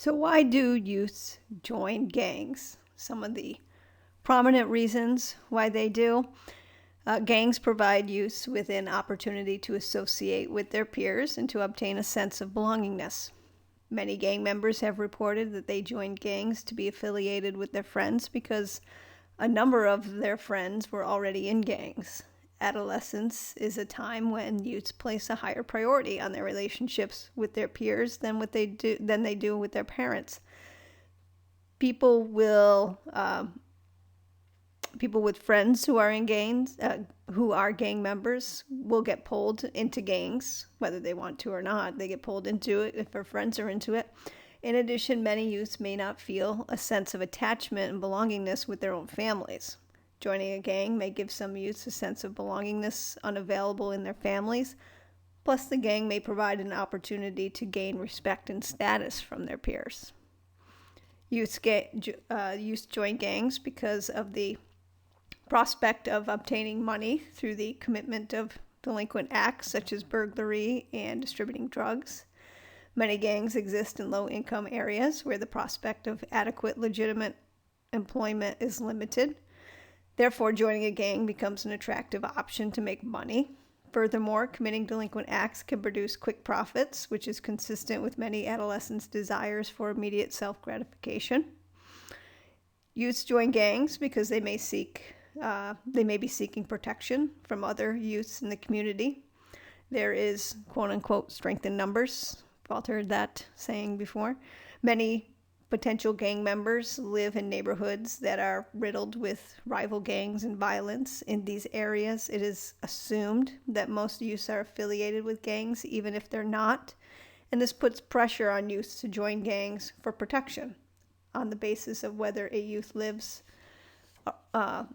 So why do youths join gangs? Some of the prominent reasons why they do. Gangs provide youths with an opportunity to associate with their peers and to obtain a sense of belongingness. Many gang members have reported that they joined gangs to be affiliated with their friends because a number of their friends were already in gangs. Adolescence is a time when youths place a higher priority on their relationships with their peers than they do with their parents. People will people with friends who are in gangs, who are gang members, will get pulled into gangs, whether they want to or not. They get pulled into it if their friends are into it. In addition, many youths may not feel a sense of attachment and belongingness with their own families. Joining a gang may give some youths a sense of belongingness unavailable in their families. Plus, the gang may provide an opportunity to gain respect and status from their peers. Youths join gangs because of the prospect of obtaining money through the commitment of delinquent acts such as burglary and distributing drugs. Many gangs exist in low-income areas where the prospect of adequate, legitimate employment is limited. Therefore, joining a gang becomes an attractive option to make money. Furthermore, committing delinquent acts can produce quick profits, which is consistent with many adolescents' desires for immediate self-gratification. Youths join gangs because they may be seeking protection from other youths in the community. There is, quote-unquote, strength in numbers. I've all heard that saying before. Many potential gang members live in neighborhoods that are riddled with rival gangs and violence. In these areas, it is assumed that most youths are affiliated with gangs, even if they're not. And this puts pressure on youths to join gangs for protection on the basis of whether a youth lives a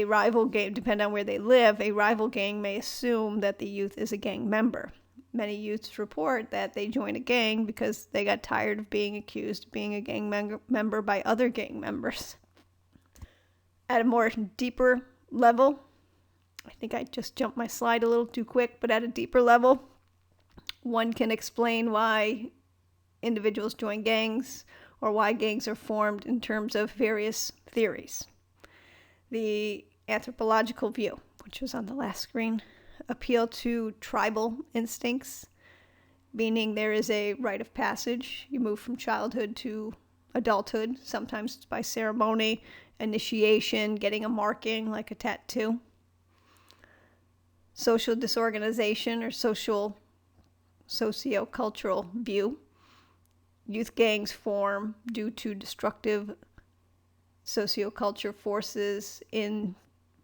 rival gang. Depending on where they live, a rival gang may assume that the youth is a gang member. Many youths report that they joined a gang because they got tired of being accused of being a gang member by other gang members. At a more deeper level, I think I just jumped my slide a little too quick, but at a deeper level, one can explain why individuals join gangs or why gangs are formed in terms of various theories. The anthropological view, which was on the last screen, appeal to tribal instincts, meaning there is a rite of passage. You move from childhood to adulthood, sometimes by ceremony, initiation, getting a marking like a tattoo. Social disorganization or socio-cultural view. Youth gangs form due to destructive socioculture forces in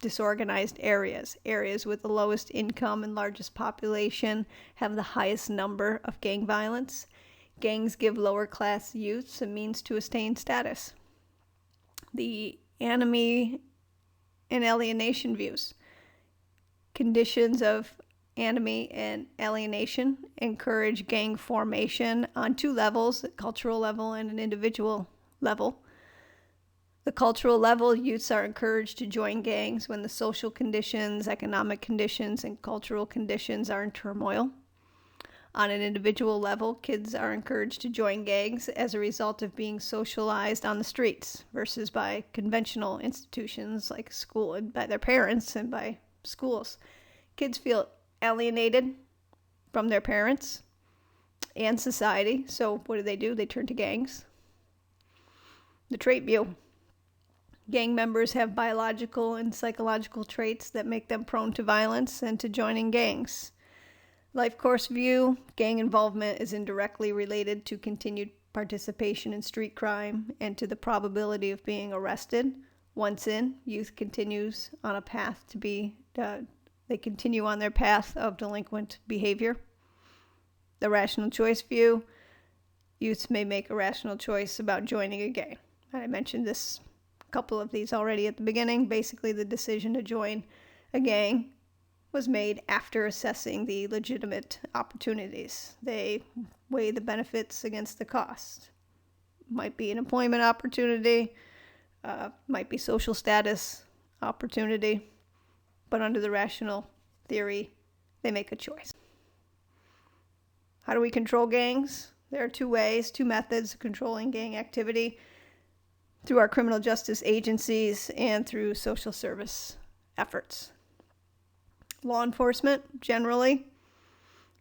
disorganized areas. Areas with the lowest income and largest population have the highest number of gang violence. Gangs give lower class youths a means to attain status. The anomie and alienation views. Conditions of anomie and alienation encourage gang formation on two levels, a cultural level and an individual level. The cultural level, youths are encouraged to join gangs when the social conditions, economic conditions, and cultural conditions are in turmoil. On an individual level, kids are encouraged to join gangs as a result of being socialized on the streets versus by conventional institutions like school and by their parents and by schools. Kids feel alienated from their parents and society, so what do? They turn to gangs. The trait view. Gang members have biological and psychological traits that make them prone to violence and to joining gangs. Life course view. Gang involvement is indirectly related to continued participation in street crime and to the probability of being arrested. Once in, youth continues on a path to be they continue on their path of delinquent behavior. The rational choice view. Youths may make a rational choice about joining a gang. I mentioned this couple of these already at the beginning. Basically, the decision to join a gang was made after assessing the legitimate opportunities. They weigh the benefits against the cost. Might be an employment opportunity, might be social status opportunity, but under the rational theory, they make a choice. How do we control gangs? There are two methods of controlling gang activity: through our criminal justice agencies and through social service efforts. Law enforcement, generally,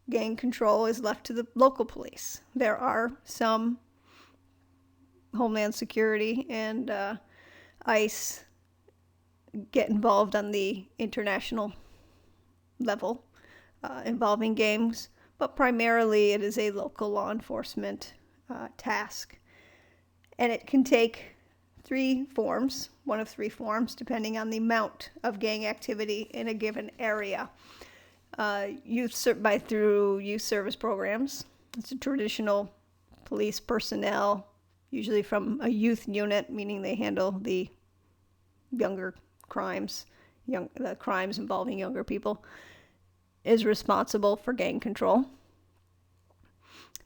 gang control is left to the local police. There are some Homeland Security and ICE get involved on the international level involving gangs, but primarily it is a local law enforcement task. And it can take one of three forms, depending on the amount of gang activity in a given area. Through youth service programs. It's a traditional police personnel, usually from a youth unit, meaning they handle the younger crimes, the crimes involving younger people, is responsible for gang control.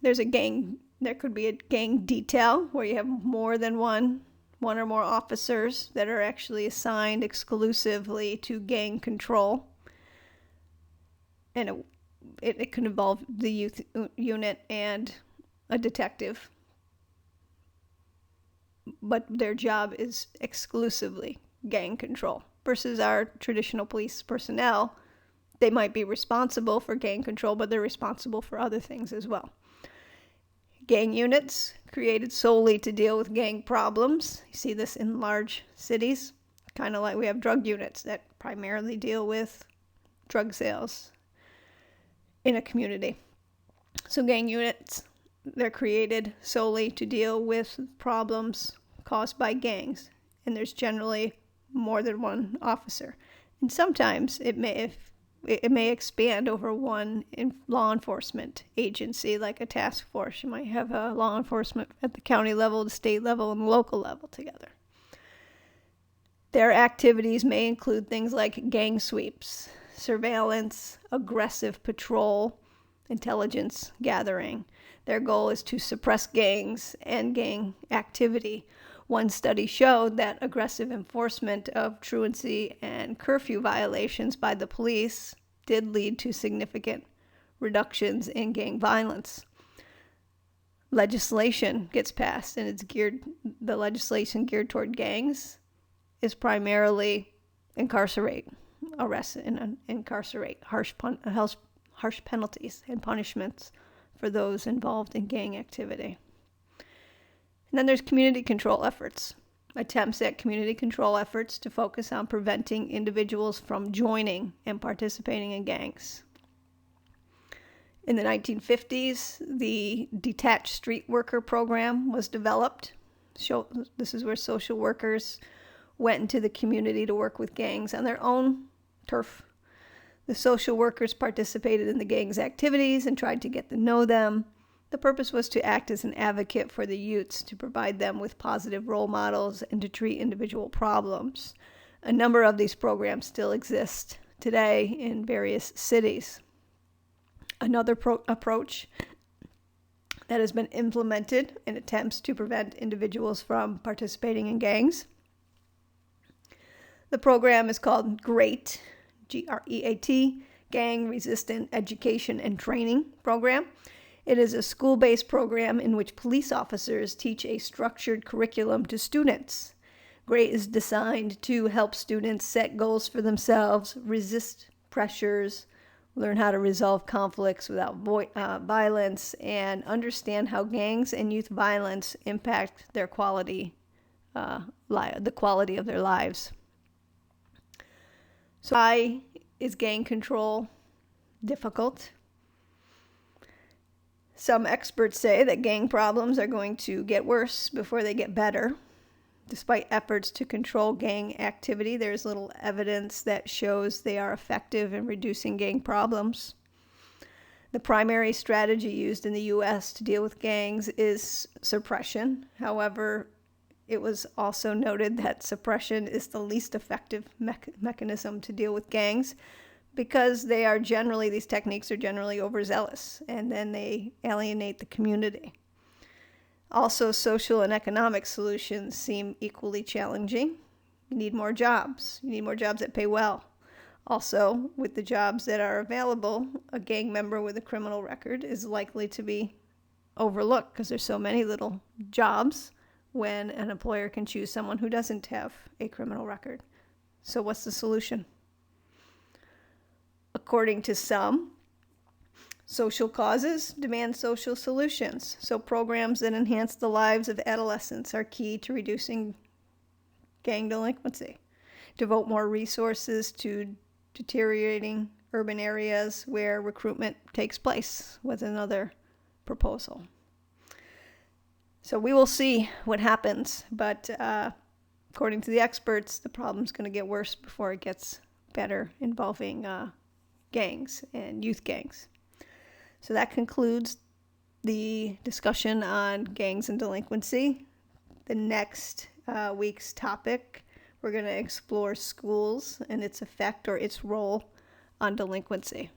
There could be a gang detail where you have more than one or more officers that are actually assigned exclusively to gang control. And it can involve the youth unit and a detective. But their job is exclusively gang control. Versus our traditional police personnel, they might be responsible for gang control, but they're responsible for other things as well. Gang units created solely to deal with gang problems. You see this in large cities, kind of like we have drug units that primarily deal with drug sales in a community. So gang units, they're created solely to deal with problems caused by gangs, and there's generally more than one officer. And sometimes it may expand over one law enforcement agency, like a task force. You might have a law enforcement at the county level, the state level, and the local level together. Their activities may include things like gang sweeps, surveillance, aggressive patrol, intelligence gathering. Their goal is to suppress gangs and gang activity. One study showed that aggressive enforcement of truancy and curfew violations by the police did lead to significant reductions in gang violence. Legislation gets passed, and the legislation geared toward gangs is primarily incarcerate, arrest, and incarcerate, harsh penalties and punishments for those involved in gang activity. And then there's community control efforts. Attempts at community control efforts to focus on preventing individuals from joining and participating in gangs. In the 1950s, the Detached Street Worker Program was developed. This is where social workers went into the community to work with gangs on their own turf. The social workers participated in the gang's activities and tried to get to know them. The purpose was to act as an advocate for the youths, to provide them with positive role models and to treat individual problems. A number of these programs still exist today in various cities. Another approach that has been implemented in attempts to prevent individuals from participating in gangs. The program is called GREAT, G-R-E-A-T, Gang Resistant Education and Training Program. It is a school-based program in which police officers teach a structured curriculum to students. GREAT is designed to help students set goals for themselves, resist pressures, learn how to resolve conflicts without violence, and understand how gangs and youth violence impact their the quality of their lives. So why is gang control difficult? Some experts say that gang problems are going to get worse before they get better. Despite efforts to control gang activity, there's little evidence that shows they are effective in reducing gang problems. The primary strategy used in the U.S. to deal with gangs is suppression. However, it was also noted that suppression is the least effective mechanism to deal with gangs, because these techniques are generally overzealous, and then they alienate the community. Also, social and economic solutions seem equally challenging. You need more jobs. You need more jobs that pay well. Also, with the jobs that are available, a gang member with a criminal record is likely to be overlooked because there's so many little jobs when an employer can choose someone who doesn't have a criminal record. So what's the solution? According to some, social causes demand social solutions. So programs that enhance the lives of adolescents are key to reducing gang delinquency. Devote more resources to deteriorating urban areas where recruitment takes place was another proposal. So we will see what happens, but according to the experts, the problem's going to get worse before it gets better, involving gangs and youth gangs. So that concludes the discussion on gangs and delinquency. The next week's topic, we're going to explore schools and its effect or its role on delinquency.